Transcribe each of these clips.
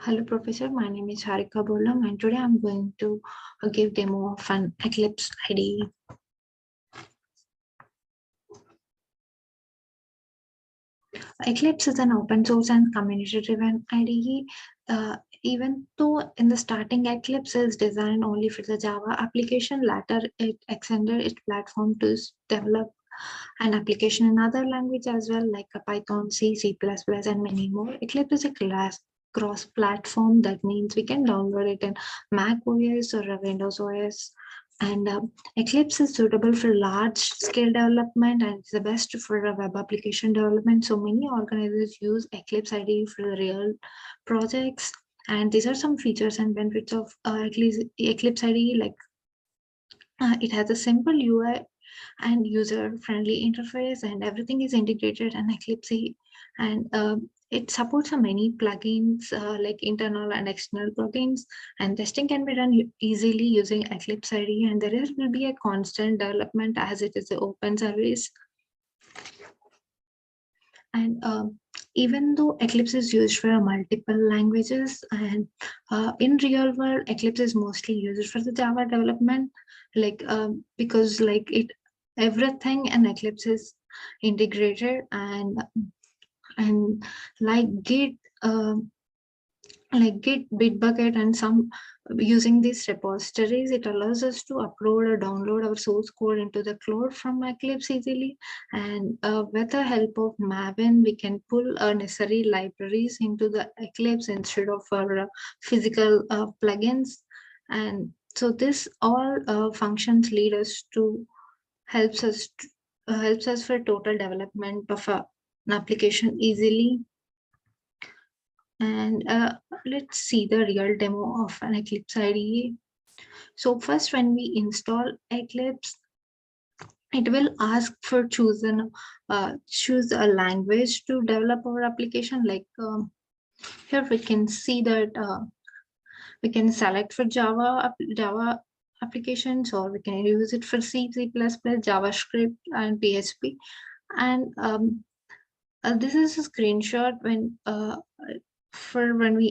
Hello, Professor. My name is Harika Bolam, and today I'm going to give demo of an Eclipse IDE. Eclipse is an open source and community-driven IDE. Even though in the starting Eclipse is designed only for the Java application, later it extended its platform to develop an application in other language as well, like Python, C, C++, and many more. Eclipse is a cross-platform. That means we can download it in Mac OS or Windows OS. And Eclipse is suitable for large-scale development and it's the best for a web application development. So many organizations use Eclipse IDE for the real projects. And these are some features and benefits of Eclipse IDE. Like it has a simple UI and user-friendly interface, and everything is integrated in Eclipse, and it supports many plugins like internal and external plugins, and testing can be done easily using Eclipse IDE, and there will be a constant development as it is an open service. And even though Eclipse is used for multiple languages, and in real world Eclipse is mostly used for the Java development, like because like everything in Eclipse is integrated, and like Git, Bitbucket, and some using these repositories, it allows us to upload or download our source code into the cloud from Eclipse easily. And with the help of Maven, we can pull necessary libraries into the Eclipse instead of our physical plugins. And so this all functions lead us to helps us for total development of an application easily. And let's see the real demo of an Eclipse IDE. So first, when we install Eclipse, it will ask for choose a language to develop our application. Like here we can see that we can select for Java applications, or we can use it for C, C++, JavaScript, and PHP. And this is a screenshot when we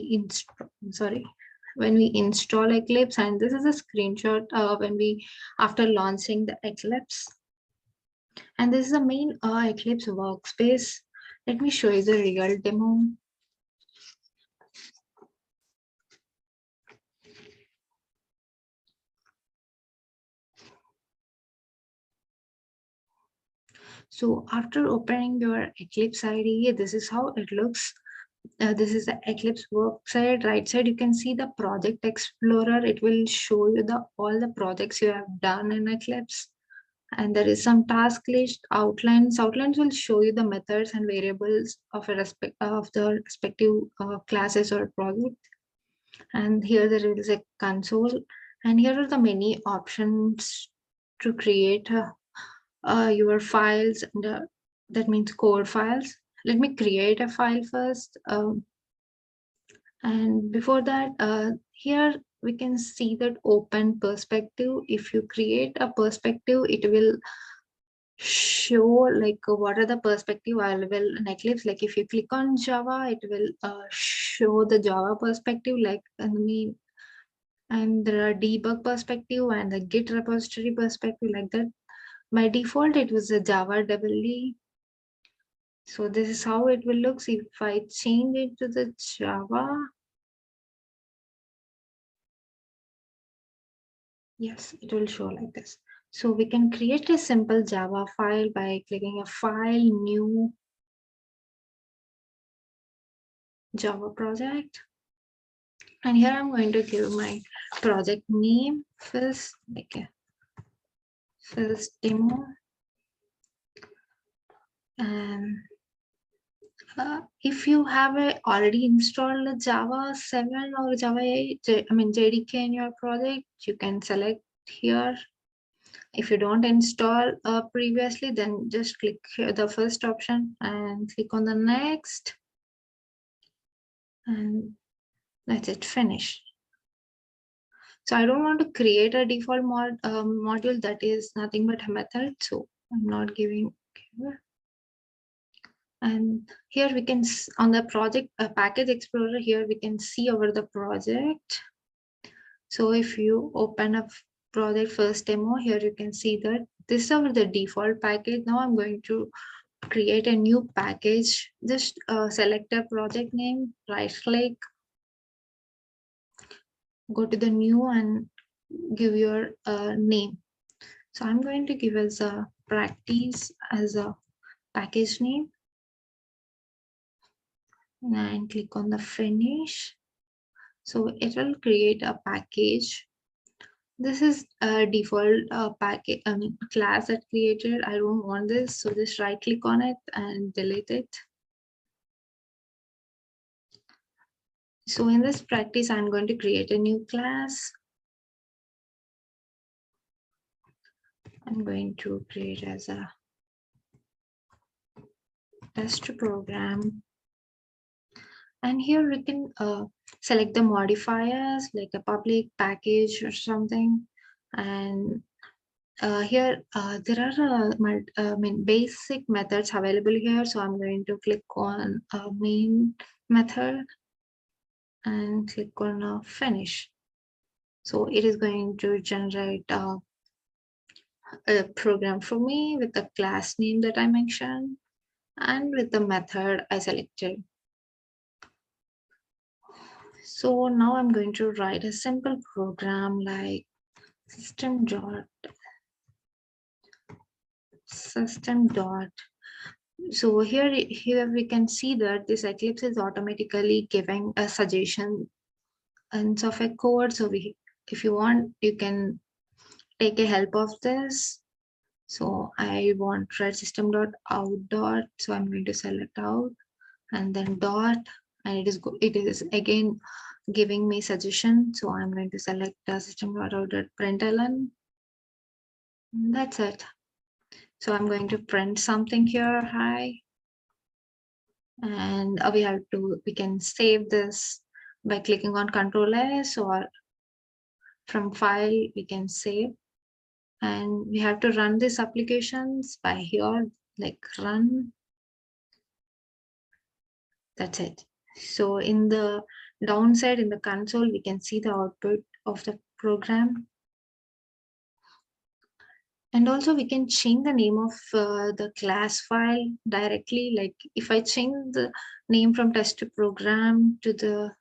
install Eclipse, and this is a screenshot when we after launching the Eclipse. And this is the main Eclipse workspace. Let me show you the real demo. So after opening your Eclipse IDE, this is how it looks. This is the Eclipse work side. Right side, you can see the project explorer. It will show you all the projects you have done in Eclipse. And there is some task list, outlines. Outlines will show you the methods and variables of the respective classes or project. And here there is a console. And here are the many options to create your files. And, that means code files. Let me create a file first. And before that, here we can see that open perspective. If you create a perspective, it will show like what are the perspective available in Eclipse. Like if you click on Java, it will show the Java perspective, like and there are debug perspective and the Git repository perspective, like that. By default, it was a Java EE. So this is how it will look. If I change it to the Java, yes, it will show like this. So we can create a simple Java file by clicking a file, new Java project. And here I'm going to give my project name first, like a first demo. And if you have already installed Java 7 or Java 8, JDK in your project, you can select here. If you don't install previously, then just click here, the first option, and click on the next. And that's it, finish. So I don't want to create a default module that is nothing but a method. So I'm not giving here. And here we can, on the project package explorer, here we can see over the project. So if you open up project first demo, here you can see that this is over the default package. Now I'm going to create a new package. Just select a project name, right click, go to the new and give your name. So I'm going to give as a practice as a package name and click on the finish. So it will create a package. This is a default package, class that created. I don't want this, so just right click on it and delete it. So in this practice, I'm going to create a new class. I'm going to create as a test program. And here we can select the modifiers like a public package or something. And here there are basic methods available here. So I'm going to click on main method and click on finish. So it is going to generate a program for me with the class name that I mentioned and with the method I selected. So now I'm going to write a simple program like system dot. So here we can see that this Eclipse is automatically giving a suggestion and of a code. So if you want, you can take a help of this. So I want write system dot out dot. So I'm going to select out and then dot, and it is again giving me suggestion. So I'm going to select system dot out dot println. That's it. So I'm going to print something here. Hi. And we can save this by clicking on Control S, or from file we can save. And we have to run these applications by here, like run. That's it. So in the downside, in the console, we can see the output of the program. And also we can change the name of the class file directly. Like if I change the name from test program to the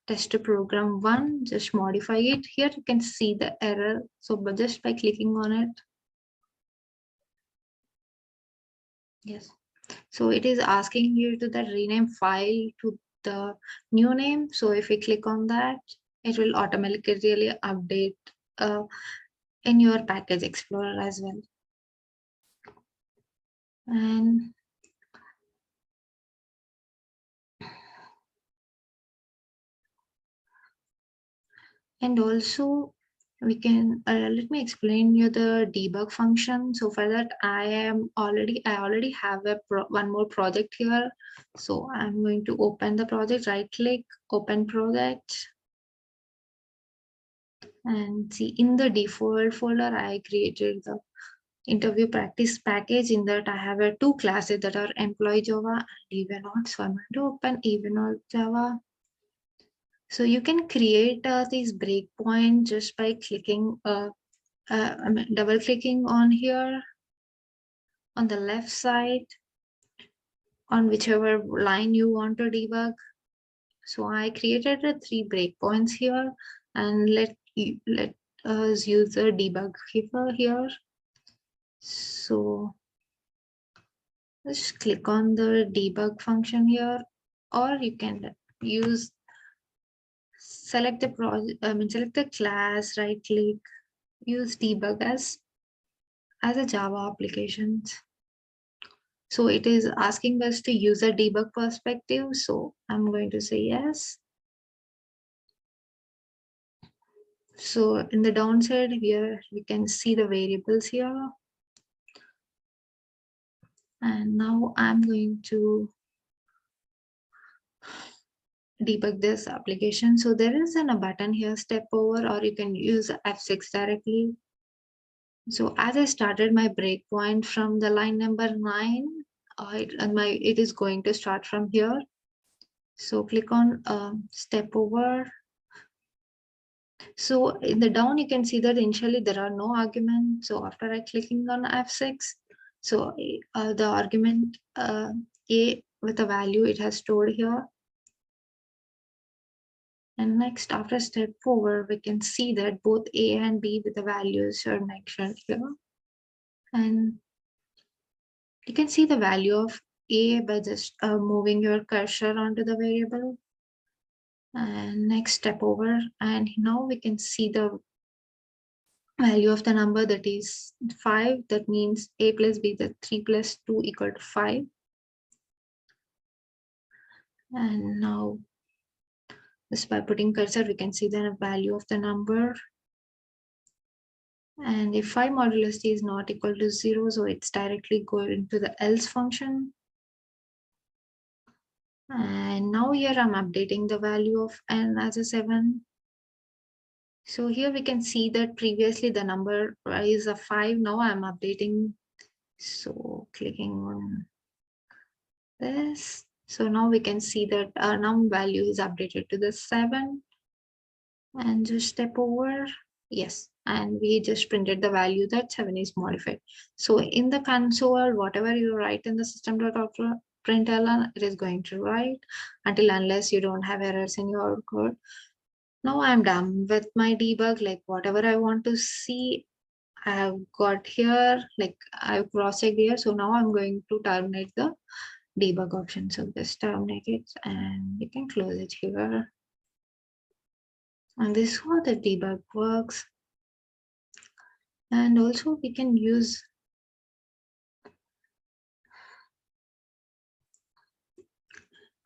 test program 1, just modify it. Here you can see the error. So but just by clicking on it. Yes. So it is asking you to the rename file to the new name. So if we click on that, it will automatically update in your package explorer as well. And also we can let me explain you the debug function. So for that I already have one more project here. So I'm going to open the project, right click, open project, and see in the default folder I created the interview practice package. In that I have two classes that are employee Java and Evenot. So I'm going to open Evenot Java. So you can create these breakpoints just by clicking double clicking on here on the left side on whichever line you want to debug. So I created 3 breakpoints here, and let us use the debug keeper here. So just click on the debug function here, or you can use select the project. Select the class, right click, use debug as a Java application. So it is asking us to use a debug perspective. So I'm going to say yes. So in the downside here, we can see the variables here. And now I'm going to debug this application. So there is a button here, step over, or you can use F6 directly. So as I started my breakpoint from the line number 9, it is going to start from here. So click on step over. So in the down, you can see that initially there are no arguments. So after I clicking on F6, so the argument A with a value it has stored here. And next, after step over, we can see that both A and B with the values are mentioned here. And you can see the value of A by just moving your cursor onto the variable. And next step over, and now we can see the value of the number, that is 5. That means A plus B, that 3 plus 2 equal to 5. And now just by putting cursor, we can see the value of the number. And if 5 modulus t is not equal to 0, so it's directly going to the else function. And now here I'm updating the value of n as a 7. So here we can see that previously the number is a 5. Now I'm updating. So clicking on this. So now we can see that our num value is updated to the 7. And just step over. Yes. And we just printed the value that 7 is modified. So in the console, whatever you write in the system.println, it is going to write until unless you don't have errors in your code. Now I'm done with my debug. Like whatever I want to see, I have got here, like I've cross-checked here. So now I'm going to terminate the debug option. So just terminate it and you can close it here. And this is how the debug works. And also we can use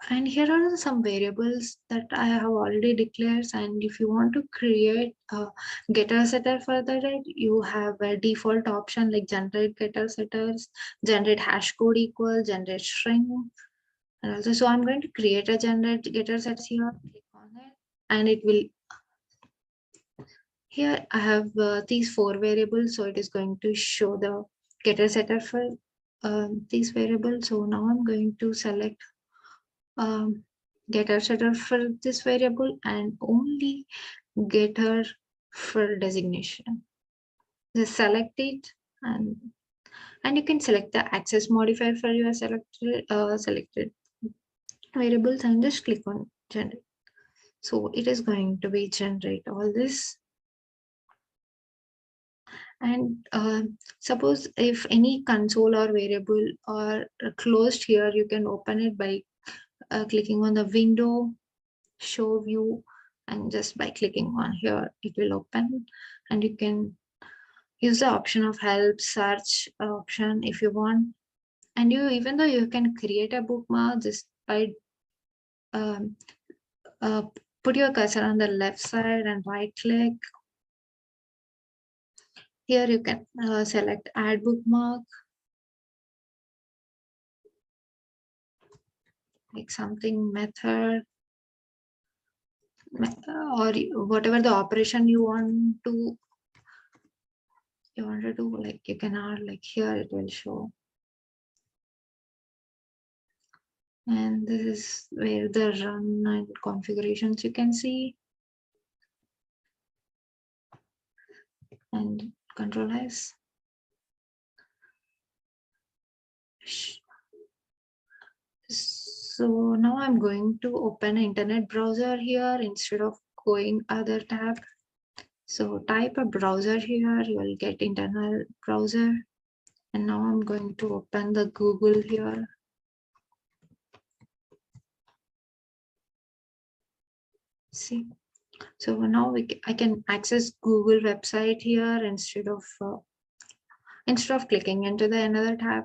and here are some variables that I have already declared. And if you want to create a getter setter for that, you have a default option like generate getter setters, generate hash code equal, generate string. And also, so I'm going to create a generate getter set here, click on it, and it will, here I have these 4 variables. So it is going to show the getter setter for these variables. So now I'm going to select getter setter for this variable and only getter for designation. Just select it and you can select the access modifier for your selected variables and just click on generate. So it is going to be generate all this. And suppose if any console or variable are closed here, you can open it by clicking on the window, show view, and just by clicking on here, it will open. And you can use the option of help search option if you want. And you, even though you can create a bookmark just by um, uh, put your cursor on the left side and right click. Here you can select add bookmark, like something method, or whatever the operation you want to do, like you can add, like here it will show. And this is where the run and configurations you can see. And Control S. So now I'm going to open an internet browser here instead of going other tab. So type a browser here, you will get internet browser. And now I'm going to open the Google here. See, so now I can access Google website here instead of clicking into the another tab.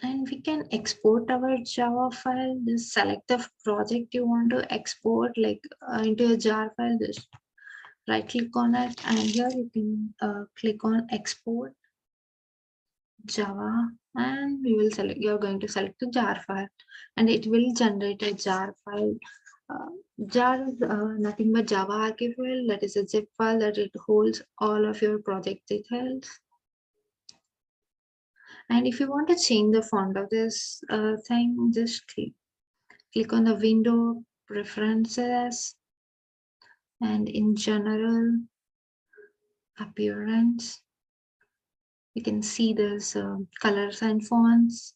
And we can export our Java file. Just select the project you want to export, like into a jar file. Just right click on it, and here you can click on export Java, and we will select, you're going to select the jar file, and it will generate a jar file. Jar is nothing but Java archive file, that is a zip file that it holds all of your project details. And if you want to change the font of this thing, just click on the window preferences, and in general appearance, you can see there's colors and fonts.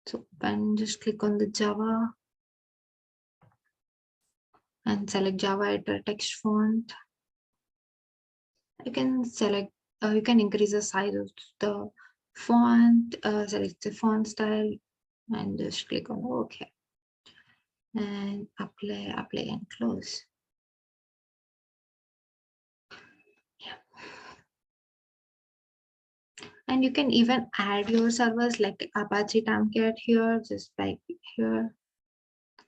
So then just click on the Java and select Java editor text font. You can select, you can increase the size of the font, select the font style, and just click on OK. And apply and close. Yeah. And you can even add your servers like Apache Tomcat here, just like here.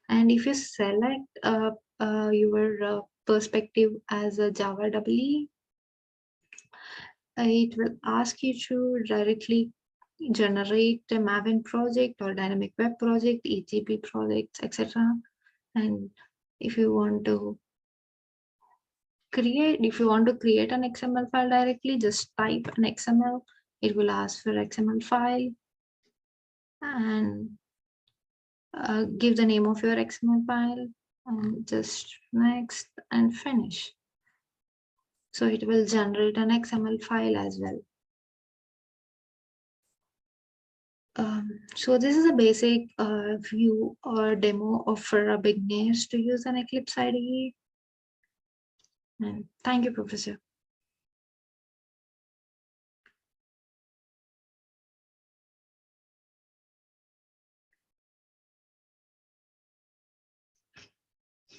And if you select your perspective as a Java EE, it will ask you to directly generate a Maven project or dynamic web project, EGP projects, etc. And if you want to create an XML file directly, just type an XML. It will ask for XML file and give the name of your XML file, and just next and finish. So it will generate an XML file as well. So this is a basic view or demo of for beginners to use an Eclipse IDE. And thank you, Professor.